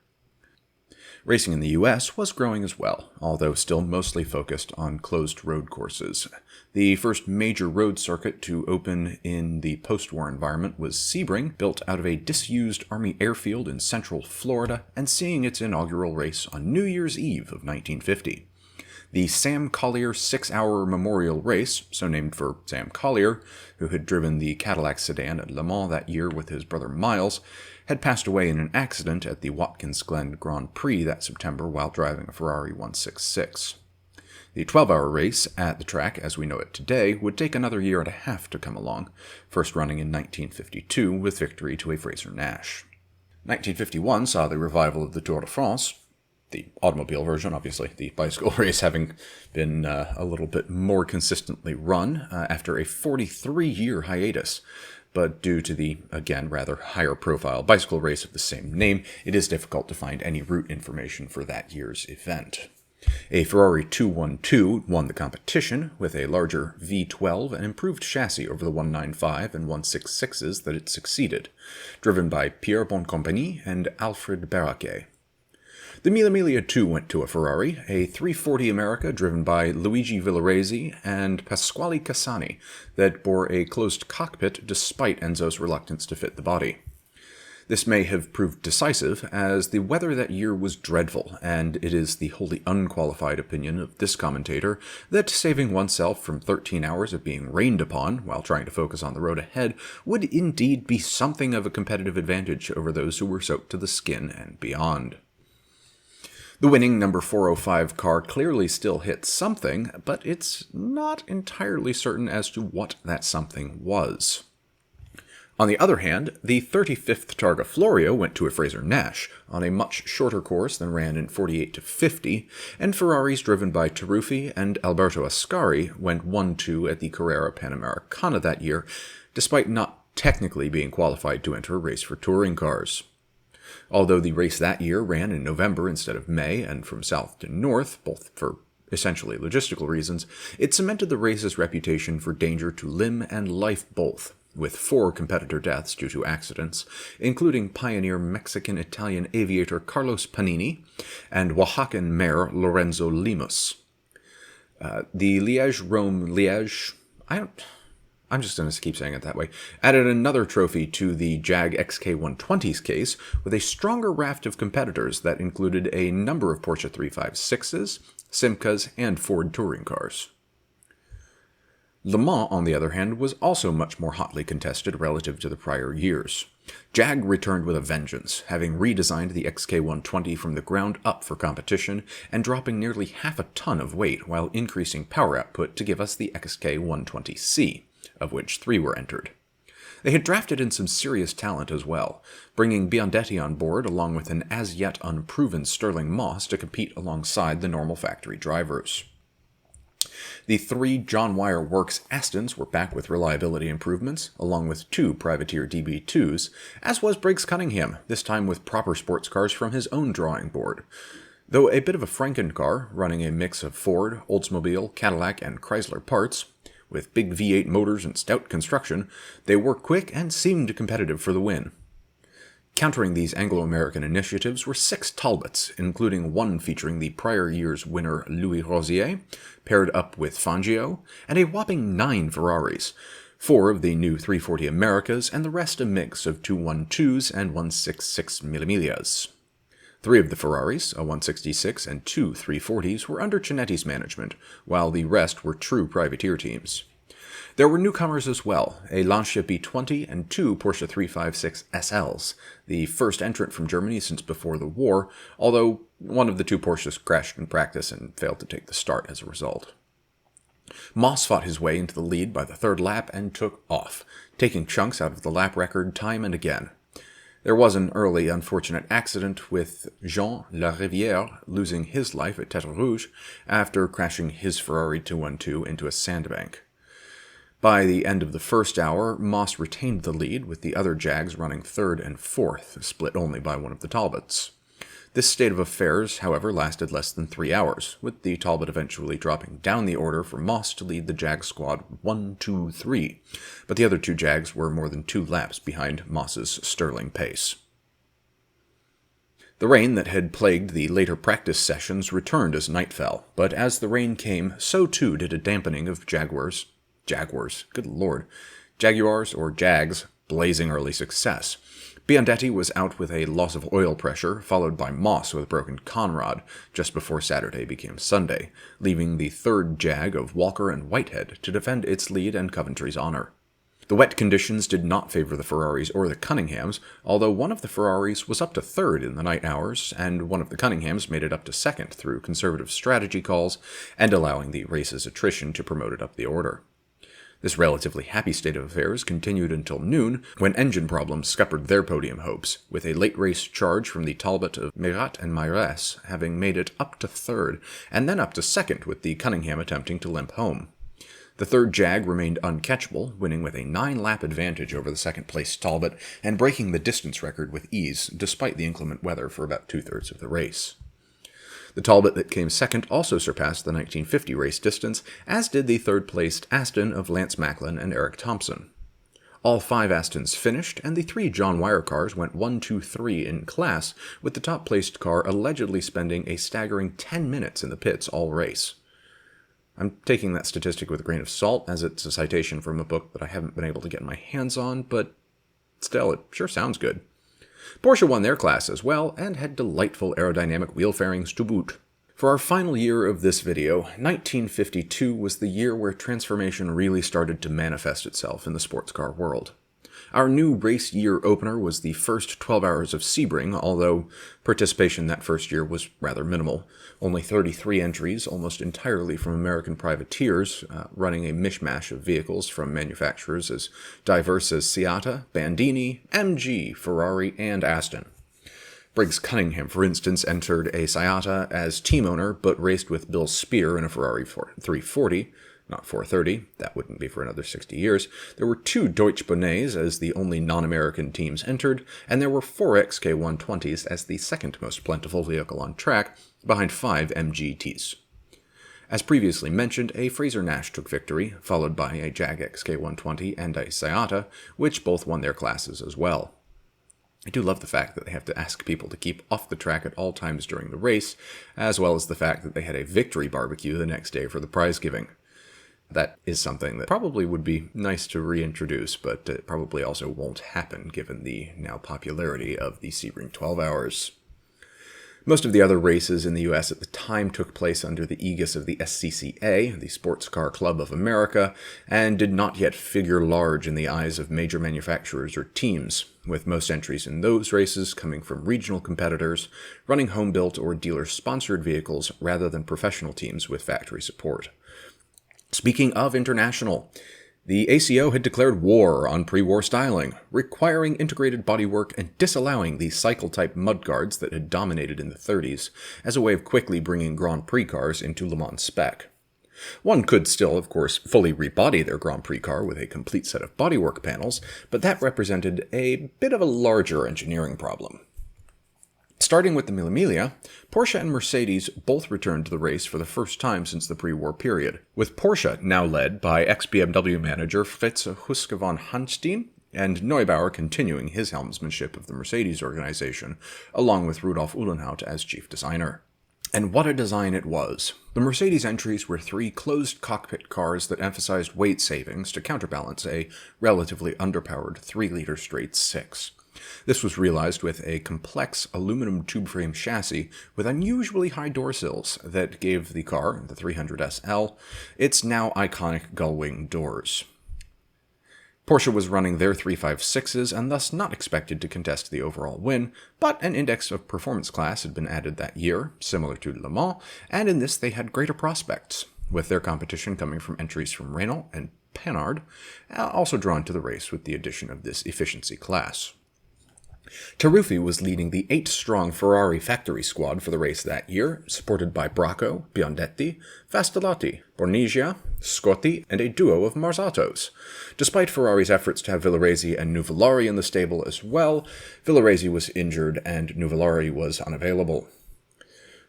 Racing in the US was growing as well, although still mostly focused on closed road courses. The first major road circuit to open in the post-war environment was Sebring, built out of a disused Army airfield in central Florida, and seeing its inaugural race on New Year's Eve of 1950. The Sam Collier 6-hour memorial race, so named for Sam Collier, who had driven the Cadillac sedan at Le Mans that year with his brother Miles, had passed away in an accident at the Watkins Glen Grand Prix that September while driving a Ferrari 166. The 12-hour race at the track as we know it today would take another year and a half to come along, first running in 1952 with victory to a Fraser Nash. 1951 saw the revival of the Tour de France. the automobile version, obviously, the bicycle race having been a little bit more consistently run after a 43-year hiatus. But due to the, again, rather higher-profile bicycle race of the same name, it is difficult to find any route information for that year's event. A Ferrari 212 won the competition with a larger V12 and improved chassis over the 195 and 166s that it succeeded, driven by Pierre Boncompagnie and Alfred Barraquet. The Mille Miglia 2 went to a Ferrari, a 340 America driven by Luigi Villaresi and Pasquale Cassani that bore a closed cockpit despite Enzo's reluctance to fit the body. This may have proved decisive, as the weather that year was dreadful, and it is the wholly unqualified opinion of this commentator that saving oneself from 13 hours of being rained upon while trying to focus on the road ahead would indeed be something of a competitive advantage over those who were soaked to the skin and beyond. The winning number 405 car clearly still hit something, but it's not entirely certain as to what that something was. On the other hand, the 35th Targa Florio went to a Fraser Nash on a much shorter course than ran in 48 to 50, and Ferraris driven by Taruffi and Alberto Ascari went 1-2 at the Carrera Panamericana that year, despite not technically being qualified to enter a race for touring cars. Although the race that year ran in November instead of May and from south to north, both for essentially logistical reasons, it cemented the race's reputation for danger to limb and life both, with 4 competitor deaths due to accidents, including pioneer Mexican-Italian aviator Carlos Panini and Oaxacan mayor Lorenzo Lemus. The Liège-Rome-Liège, I'm just going to keep saying it that way, added another trophy to the Jag XK120's case with a stronger raft of competitors that included a number of Porsche 356s, Simcas, and Ford touring cars. Le Mans, on the other hand, was also much more hotly contested relative to the prior years. Jag returned with a vengeance, having redesigned the XK120 from the ground up for competition and dropping nearly half a ton of weight while increasing power output to give us the XK120C, of which 3 were entered. They had drafted in some serious talent as well, bringing Biondetti on board along with an as-yet unproven Sterling Moss to compete alongside the normal factory drivers. The 3 John Wyer Works Astons were back with reliability improvements, along with 2 Privateer DB2s, as was Briggs Cunningham, this time with proper sports cars from his own drawing board. Though a bit of a Franken-car, running a mix of Ford, Oldsmobile, Cadillac, and Chrysler parts, with big V8 motors and stout construction, they were quick and seemed competitive for the win. Countering these Anglo-American initiatives were 6 Talbots, including one featuring the prior year's winner Louis Rosier, paired up with Fangio, and a whopping 9 Ferraris, 4 of the new 340 Americas, and the rest a mix of 212s and 166 Millimilias. 3 of the Ferraris, a 166 and 2 340s, were under Cinetti's management, while the rest were true privateer teams. There were newcomers as well, a Lancia B20 and 2 Porsche 356 SLs, the first entrant from Germany since before the war, although one of the 2 Porsches crashed in practice and failed to take the start as a result. Moss fought his way into the lead by the 3rd lap and took off, taking chunks out of the lap record time and again. There was an early unfortunate accident with Jean Larivière losing his life at Tête Rouge after crashing his Ferrari 212 into a sandbank. By the end of the first hour, Moss retained the lead, with the other Jags running 3rd and 4th, split only by one of the Talbots. This state of affairs, however, lasted less than 3 hours, with the Talbot eventually dropping down the order for Moss to lead the Jag squad 1-2-3, but the other 2 Jags were more than 2 laps behind Moss's sterling pace. The rain that had plagued the later practice sessions returned as night fell, but as the rain came, so too did a dampening of Jaguars, good lord, Jaguars or Jags' blazing early success. Biondetti was out with a loss of oil pressure, followed by Moss with a broken conrod, just before Saturday became Sunday, leaving the 3rd Jag of Walker and Whitehead to defend its lead and Coventry's honor. The wet conditions did not favor the Ferraris or the Cunninghams, although one of the Ferraris was up to 3rd in the night hours, and one of the Cunninghams made it up to 2nd through conservative strategy calls and allowing the race's attrition to promote it up the order. This relatively happy state of affairs continued until noon, when engine problems scuppered their podium hopes, with a late-race charge from the Talbot of Merat and Maires having made it up to third, and then up to second with the Cunningham attempting to limp home. The third Jag remained uncatchable, winning with a 9-lap advantage over the second-placed Talbot and breaking the distance record with ease, despite the inclement weather for about two-thirds of the race. The Talbot that came second also surpassed the 1950 race distance, as did the third-placed Aston of Lance Macklin and Eric Thompson. All 5 Astons finished, and the 3 John Wyer cars went 1, 2, 3 in class, with the top-placed car allegedly spending a staggering 10 minutes in the pits all race. I'm taking that statistic with a grain of salt, as it's a citation from a book that I haven't been able to get my hands on, but still, it sure sounds good. Porsche won their class as well, and had delightful aerodynamic wheel fairings to boot. For our final year of this video, 1952 was the year where transformation really started to manifest itself in the sports car world. Our new race year opener was the first 12 hours of Sebring, although participation that first year was rather minimal. Only 33 entries, almost entirely from American privateers, running a mishmash of vehicles from manufacturers as diverse as Seata, Bandini, MG, Ferrari, and Aston. Briggs Cunningham, for instance, entered a Seata as team owner, but raced with Bill Spear in a Ferrari 340, not 430, that wouldn't be for another 60 years. There were 2 Deutsche Bonnets as the only non-American teams entered, and there were 4 XK120s as the second most plentiful vehicle on track, behind 5 MGTs. As previously mentioned, a Fraser Nash took victory, followed by a Jag XK120 and a Seata, which both won their classes as well. I do love the fact that they have to ask people to keep off the track at all times during the race, as well as the fact that they had a victory barbecue the next day for the prize giving. That is something that probably would be nice to reintroduce, but it probably also won't happen given the now popularity of the Sebring 12 Hours. Most of the other races in the US at the time took place under the aegis of the SCCA, the Sports Car Club of America, and did not yet figure large in the eyes of major manufacturers or teams, with most entries in those races coming from regional competitors, running home-built or dealer-sponsored vehicles rather than professional teams with factory support. Speaking of international, the ACO had declared war on pre-war styling, requiring integrated bodywork and disallowing the cycle-type mudguards that had dominated in the 30s, as a way of quickly bringing Grand Prix cars into Le Mans spec. One could still, of course, fully rebody their Grand Prix car with a complete set of bodywork panels, but that represented a bit of a larger engineering problem. Starting with the Mille Miglia, Porsche and Mercedes both returned to the race for the first time since the pre-war period, with Porsche now led by ex-BMW manager Fritz Huske von Hanstein, and Neubauer continuing his helmsmanship of the Mercedes organization, along with Rudolf Uhlenhaut as chief designer. And what a design it was. The Mercedes entries were 3 closed cockpit cars that emphasized weight savings to counterbalance a relatively underpowered 3-liter straight 6. This was realized with a complex aluminum tube frame chassis with unusually high door sills that gave the car, the 300 SL, its now iconic gull-wing doors. Porsche was running their 356s and thus not expected to contest the overall win, but an index of performance class had been added that year, similar to Le Mans, and in this they had greater prospects, with their competition coming from entries from Renault and Panhard, also drawn to the race with the addition of this efficiency class. Taruffi was leading the 8-strong Ferrari factory squad for the race that year, supported by Bracco, Biondetti, Vastellotti, Bornigia, Scotti, and a duo of Marzatos. Despite Ferrari's efforts to have Villoresi and Nuvolari in the stable as well, Villoresi was injured and Nuvolari was unavailable.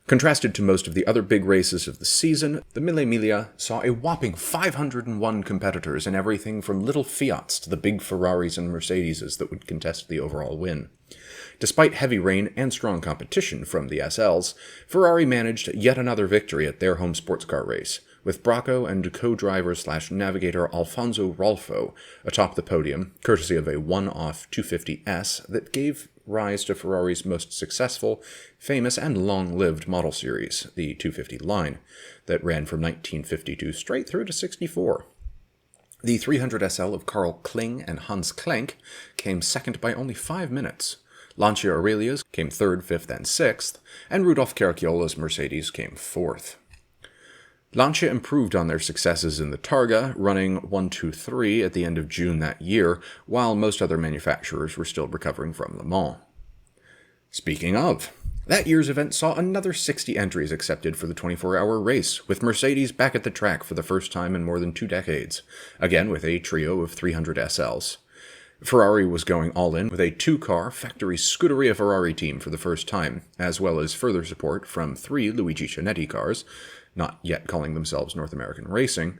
Contrasted to most of the other big races of the season, the Mille Miglia saw a whopping 501 competitors in everything from little Fiats to the big Ferraris and Mercedeses that would contest the overall win. Despite heavy rain and strong competition from the SLs, Ferrari managed yet another victory at their home sports car race, with Bracco and co-driver/navigator Alfonso Rolfo atop the podium, courtesy of a one-off 250S that gave rise to Ferrari's most successful, famous, and long-lived model series, the 250 line, that ran from 1952 straight through to 64. The 300 SL of Karl Kling and Hans Klenk came second by only 5 minutes. Lancia Aurelia's came third, fifth, and sixth, and Rudolf Caracciolla's Mercedes came fourth. Lancia improved on their successes in the Targa, running 1-2-3 at the end of June that year, while most other manufacturers were still recovering from Le Mans. Speaking of, that year's event saw another 60 entries accepted for the 24-hour race, with Mercedes back at the track for the first time in more than 2 decades, again with a trio of 300 SLs. Ferrari was going all in with a 2-car factory Scuderia Ferrari team for the first time, as well as further support from 3 Luigi Chinetti cars, not yet calling themselves North American Racing.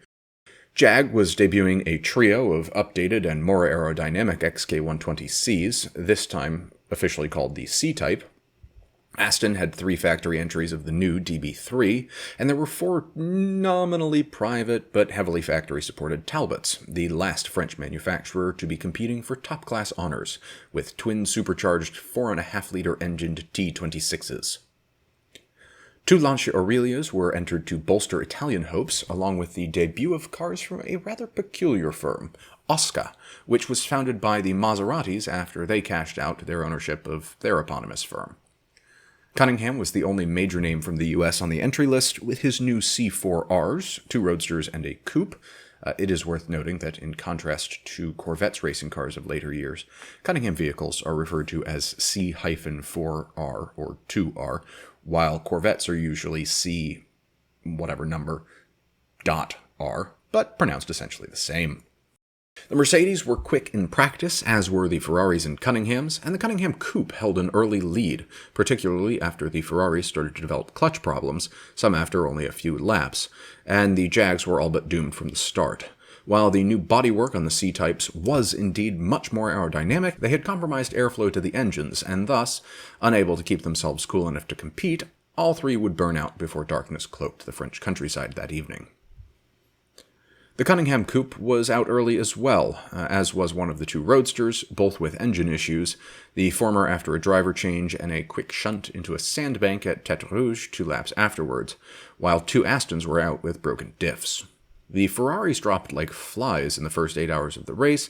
Jag was debuting a trio of updated and more aerodynamic XK120Cs, this time officially called the C-Type. Aston had 3 factory entries of the new DB3, and there were 4 nominally private but heavily factory-supported Talbots, the last French manufacturer to be competing for top-class honors, with twin supercharged 4.5-liter engined T26s. 2 Lancia Aurelias were entered to bolster Italian hopes, along with the debut of cars from a rather peculiar firm, Osca, which was founded by the Maseratis after they cashed out their ownership of their eponymous firm. Cunningham was the only major name from the US on the entry list, with his new C4Rs, 2 roadsters and a coupe. It is worth noting that in contrast to Corvette's racing cars of later years, Cunningham vehicles are referred to as C-4R or 2R, while Corvettes are usually C whatever number .R, but pronounced essentially the same. The Mercedes were quick in practice, as were the Ferraris and Cunninghams, and the Cunningham Coupe held an early lead, particularly after the Ferraris started to develop clutch problems, some after only a few laps, and the Jags were all but doomed from the start. While the new bodywork on the C-Types was indeed much more aerodynamic, they had compromised airflow to the engines, and thus, unable to keep themselves cool enough to compete, all 3 would burn out before darkness cloaked the French countryside that evening. The Cunningham Coupe was out early as well, as was one of the 2 Roadsters, both with engine issues, the former after a driver change and a quick shunt into a sandbank at Tête Rouge 2 laps afterwards, while 2 Astons were out with broken diffs. The Ferraris dropped like flies in the first 8 hours of the race,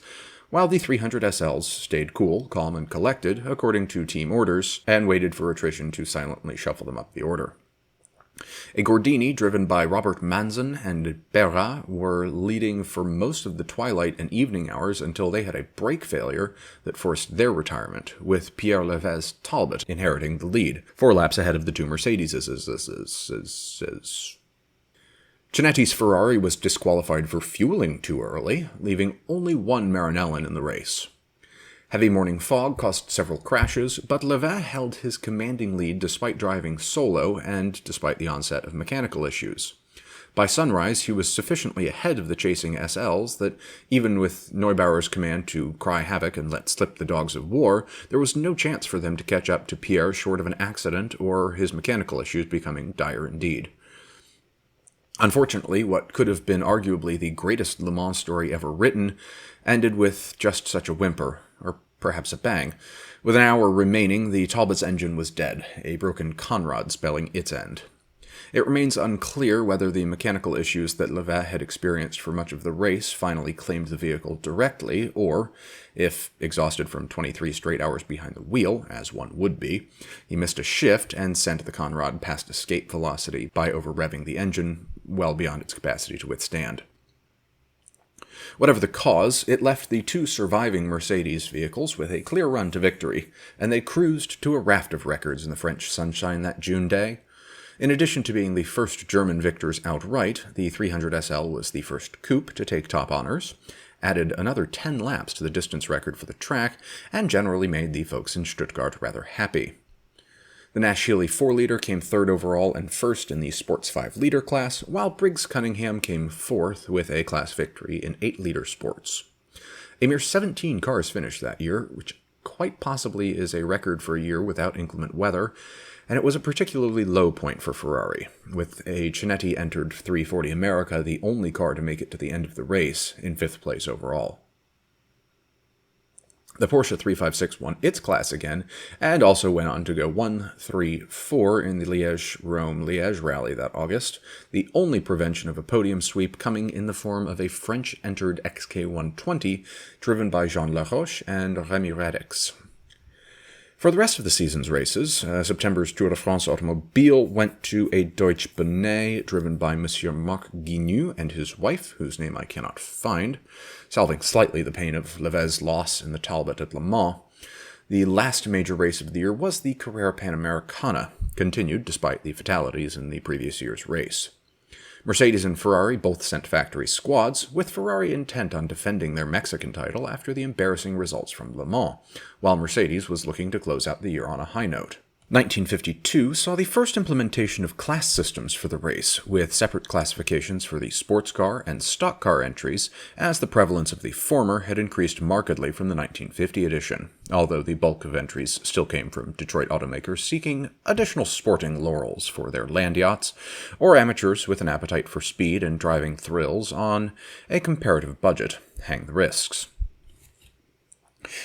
while the 300 SLs stayed cool, calm, and collected, according to team orders, and waited for attrition to silently shuffle them up the order. A Gordini driven by Robert Manzon and Berra were leading for most of the twilight and evening hours until they had a brake failure that forced their retirement, with Pierre Levé's Talbot inheriting the lead, 4 laps ahead of the 2 Mercedeses. Cinetti's Ferrari was disqualified for fueling too early, leaving only 1 Maranello in the race. Heavy morning fog caused several crashes, but Levin held his commanding lead despite driving solo and despite the onset of mechanical issues. By sunrise, he was sufficiently ahead of the chasing SLs that, even with Neubauer's command to cry havoc and let slip the dogs of war, there was no chance for them to catch up to Pierre short of an accident or his mechanical issues becoming dire indeed. Unfortunately, what could have been arguably the greatest Le Mans story ever written ended with just such a whimper, or perhaps a bang. With an hour remaining, the Talbot's engine was dead, a broken conrod spelling its end. It remains unclear whether the mechanical issues that Levet had experienced for much of the race finally claimed the vehicle directly, or, if exhausted from 23 straight hours behind the wheel, as one would be, he missed a shift and sent the conrod past escape velocity by over-revving the engine well beyond its capacity to withstand. Whatever the cause, it left the 2 surviving Mercedes vehicles with a clear run to victory, and they cruised to a raft of records in the French sunshine that June day. In addition to being the first German victors outright, the 300 SL was the first coupe to take top honors, added another 10 laps to the distance record for the track, and generally made the folks in Stuttgart rather happy. The Nash Healey 4-liter came 3rd overall and 1st in the Sports 5-liter class, while Briggs Cunningham came 4th with a class victory in 8-liter sports. A mere 17 cars finished that year, which quite possibly is a record for a year without inclement weather, and it was a particularly low point for Ferrari, with a Chinetti entered 340 America the only car to make it to the end of the race, in 5th place overall. The Porsche 356 won its class again, and also went on to go 1-3-4 in the Liège-Rome-Liège rally that August, the only prevention of a podium sweep coming in the form of a For the rest of the season's races, September's Tour de France Automobile went to a Deutsche Bonnet driven by Monsieur Marc Guignou and his wife, whose name I cannot find, salving slightly the pain of Levez's loss in the Talbot at Le Mans. The last major race of the year was the Carrera Panamericana, continued despite the fatalities in the previous year's race. Mercedes and Ferrari both sent factory squads, with Ferrari intent on defending their Mexican title after the embarrassing results from Le Mans, while Mercedes was looking to close out the year on a high note. 1952 saw the first implementation of class systems for the race, with separate classifications for the sports car and stock car entries, as the prevalence of the former had increased markedly from the 1950 edition, although the bulk of entries still came from Detroit automakers seeking additional sporting laurels for their land yachts, or amateurs with an appetite for speed and driving thrills on a comparative budget. Hang the risks.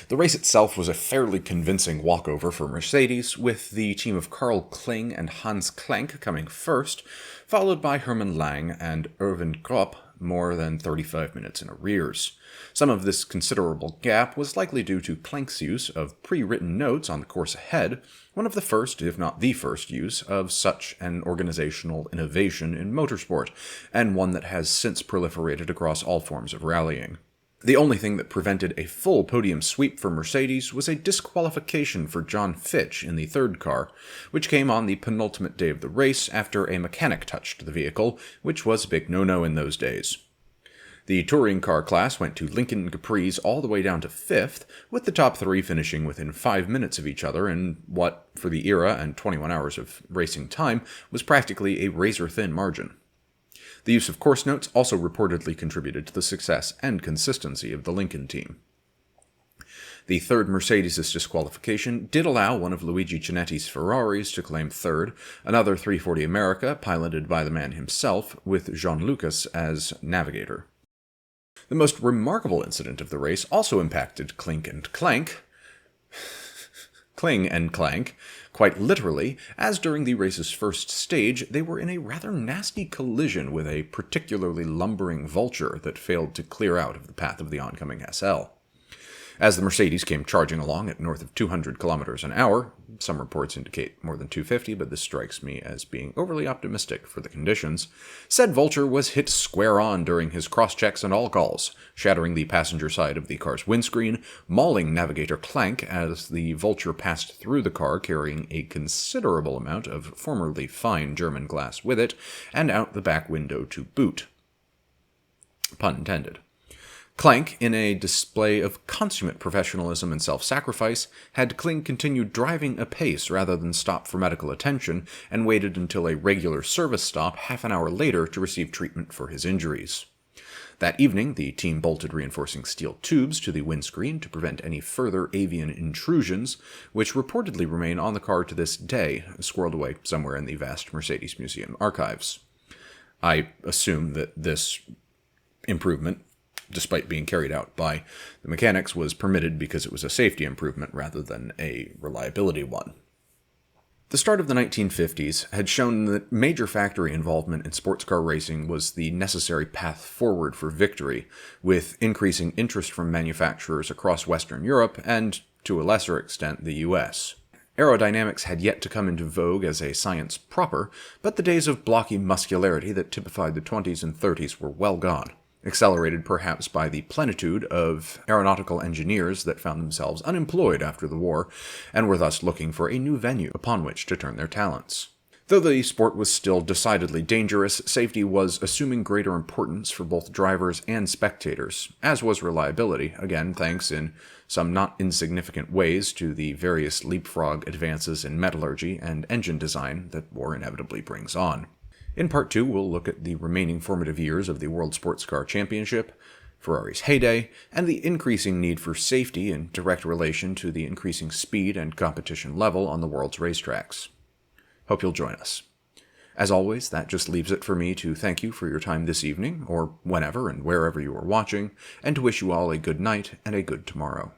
The race itself was a fairly convincing walkover for Mercedes, with the team of Karl Kling and Hans Klenk coming first, followed by Hermann Lang and Erwin Gropp more than 35 minutes in arrears. Some of this considerable gap was likely due to Klenk's use of pre-written notes on the course ahead, one of the first, if not the first, use of such an organizational innovation in motorsport, and one that has since proliferated across all forms of rallying. The only thing that prevented a full podium sweep for Mercedes was a disqualification for John Fitch in the third car, which came on the penultimate day of the race after a mechanic touched the vehicle, which was a big no-no in those days. The touring car class went to Lincoln Caprice all the way down to 5th, with the top three finishing within 5 minutes of each other in what, for the era and 21 hours of racing time, was practically a razor-thin margin. The use of course notes also reportedly contributed to the success and consistency of the Lincoln team. The third Mercedes' disqualification did allow one of Luigi Cinetti's Ferraris to claim third, another 340 America piloted by the man himself, with Jean Lucas as navigator. The most remarkable incident of the race also impacted Kling and Clank, quite literally, as during the race's first stage, they were in a rather nasty collision with a particularly lumbering vulture that failed to clear out of the path of the oncoming SL. As the Mercedes came charging along at north of 200 kilometers an hour, some reports indicate more than 250, but this strikes me as being overly optimistic for the conditions, said vulture was hit square on during his cross-checks and all calls, shattering the passenger side of the car's windscreen, mauling navigator Clank as the vulture passed through the car carrying a considerable amount of formerly fine German glass with it, and out the back window to boot. Pun intended. Clank, in a display of consummate professionalism and self-sacrifice, had Kling continue driving apace rather than stop for medical attention, and waited until a regular service stop half an hour later to receive treatment for his injuries. That evening, the team bolted reinforcing steel tubes to the windscreen to prevent any further avian intrusions, which reportedly remain on the car to this day, squirreled away somewhere in the vast Mercedes Museum archives. I assume that this improvement, despite being carried out by the mechanics, was permitted because it was a safety improvement rather than a reliability one. The start of the 1950s had shown that major factory involvement in sports car racing was the necessary path forward for victory, with increasing interest from manufacturers across Western Europe and, to a lesser extent, the US. Aerodynamics had yet to come into vogue as a science proper, but the days of blocky muscularity that typified the 20s and 30s were well gone, accelerated perhaps by the plenitude of aeronautical engineers that found themselves unemployed after the war, and were thus looking for a new venue upon which to turn their talents. Though the sport was still decidedly dangerous, safety was assuming greater importance for both drivers and spectators, as was reliability, again thanks in some not insignificant ways to the various leapfrog advances in metallurgy and engine design that war inevitably brings on. In Part 2, we'll look at the remaining formative years of the World Sports Car Championship, Ferrari's heyday, and the increasing need for safety in direct relation to the increasing speed and competition level on the world's racetracks. Hope you'll join us. As always, that just leaves it for me to thank you for your time this evening, or whenever and wherever you are watching, and to wish you all a good night and a good tomorrow.